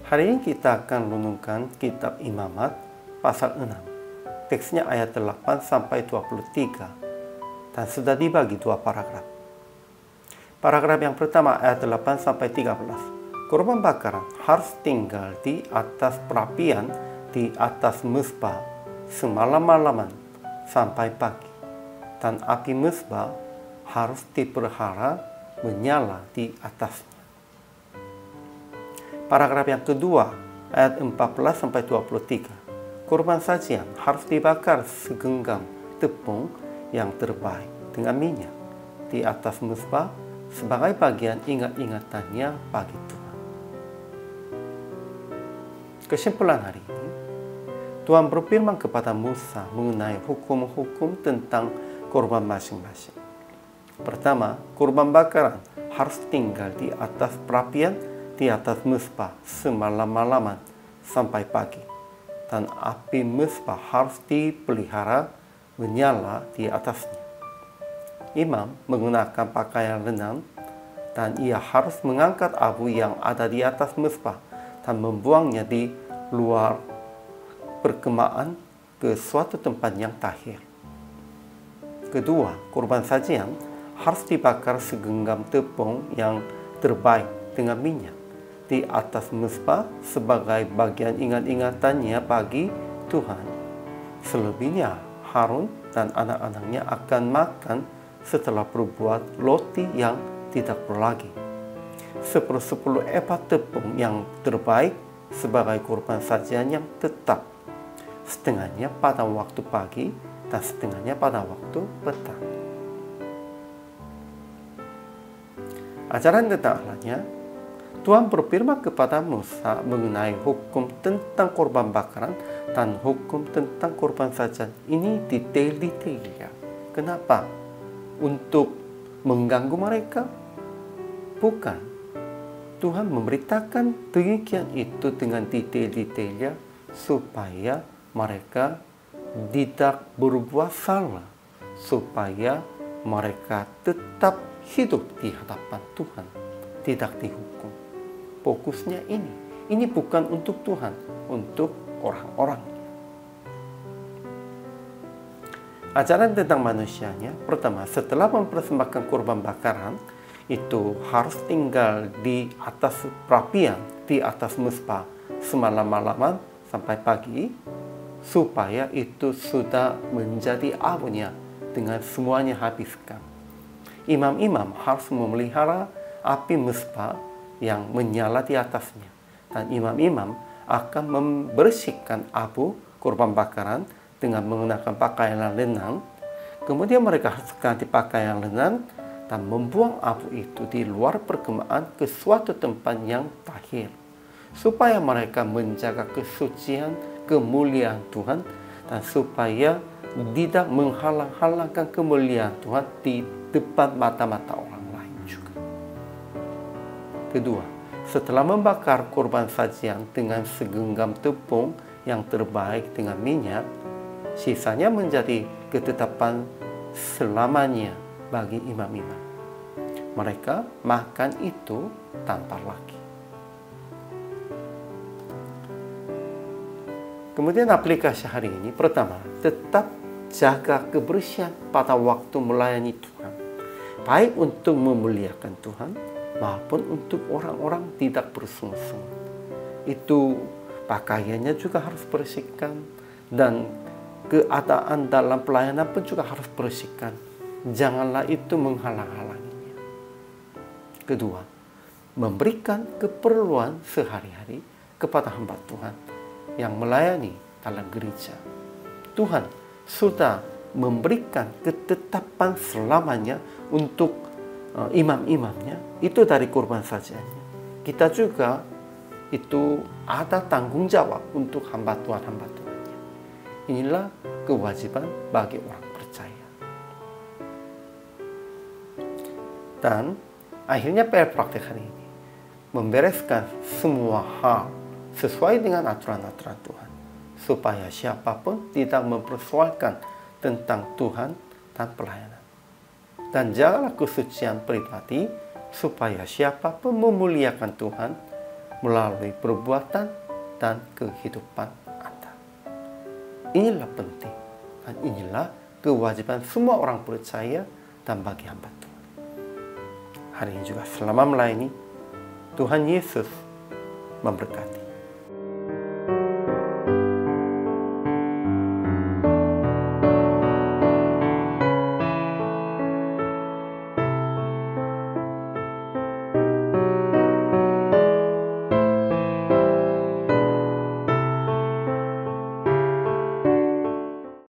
Hari ini kita akan renungkan kitab Imamat pasal 6. Teksnya ayat 8 sampai 23 dan sudah dibagi dua paragraf. Paragraf yang pertama ayat 8 sampai 13. Korban bakaran harus tinggal di atas perapian di atas mezbah semalam-malaman sampai pagi, dan api mezbah harus dipelihara menyala di atasnya. Paragraf yang kedua, ayat 14 sampai 23. Korban sajian harus dibakar segenggam tepung yang terbaik dengan minyak di atas mezbah sebagai bagian ingat-ingatannya bagi Tuhan. Kesimpulan hari ini, Tuhan berfirman kepada Musa mengenai hukum-hukum tentang korban masing-masing. Pertama, korban bakaran harus tinggal di atas perapian di atas mezbah semalam-malaman sampai pagi, dan api mezbah harus dipelihara menyala di atasnya. Imam menggunakan pakaian lenan dan ia harus mengangkat abu yang ada di atas mezbah dan membuangnya di luar perkemahan ke suatu tempat yang tahir. Kedua, korban sajian harus dibakar segenggam tepung yang terbaik dengan minyak di atas mezbah sebagai bagian ingat-ingatannya bagi Tuhan. Selebihnya, Harun dan anak-anaknya akan makan setelah berbuat roti yang tidak berlagi. 10 epat tepung yang terbaik sebagai korban sajian yang tetap, setengahnya pada waktu pagi dan setengahnya pada waktu petang. Ajaran tentang Allahnya, Tuhan berfirman kepada Musa mengenai hukum tentang korban bakaran dan hukum tentang korban sajian. Ini detail-detailnya. Kenapa? Untuk mengganggu mereka? Bukan. Tuhan memberitakan demikian itu dengan detail-detailnya supaya mereka tidak berbuat salah, supaya mereka tetap hidup di hadapan Tuhan, tidak dihukum. Fokusnya ini bukan untuk Tuhan, untuk orang-orang. Ajaran tentang manusianya, pertama, setelah mempersembahkan korban bakaran, itu harus tinggal di atas perapian, di atas mezbah semalam-malaman sampai pagi, supaya itu sudah menjadi abunya dengan semuanya habiskan. Imam-imam harus memelihara api mezbah yang menyala di atasnya, dan imam-imam akan membersihkan abu korban bakaran dengan menggunakan pakaian lenan. Kemudian mereka harus ganti pakaian lenan dan membuang abu itu di luar perkemahan ke suatu tempat yang tahir, supaya mereka menjaga kesucian, kemuliaan Tuhan, dan supaya tidak menghalang-halangkan kemuliaan Tuhan di depan mata-mata orang lain juga. Kedua, setelah membakar korban sajian dengan segenggam tepung yang terbaik dengan minyak, sisanya menjadi ketetapan selamanya bagi imam-imam. Mereka makan itu tanpa lagi. Kemudian aplikasi hari ini, pertama, tetap jaga kebersihan pada waktu melayani Tuhan, baik untuk memuliakan Tuhan maupun untuk orang-orang tidak bersungut-sungut. Itu pakaiannya juga harus bersihkan, dan keadaan dalam pelayanan pun juga harus bersihkan. Janganlah itu menghalang-halanginya. Kedua, memberikan keperluan sehari-hari kepada hamba Tuhan yang melayani dalam gereja. Tuhan sudah memberikan ketetapan selamanya untuk imam-imamnya, itu dari korban sajiannya. Kita juga itu ada tanggung jawab untuk hamba Tuhan-hamba Tuhannya. Inilah kewajiban bagi orang percaya. Dan akhirnya PR praktek hari ini, membereskan semua hal sesuai dengan aturan-aturan Tuhan, supaya siapapun tidak mempersoalkan tentang Tuhan dan pelayanan. Dan jagalah kesucian pribadi supaya siapapun memuliakan Tuhan melalui perbuatan dan kehidupan Anda. Inilah penting dan inilah kewajiban semua orang percaya dan bagi hamba Tuhan. Hari ini juga selama melayani, Tuhan Yesus memberkati.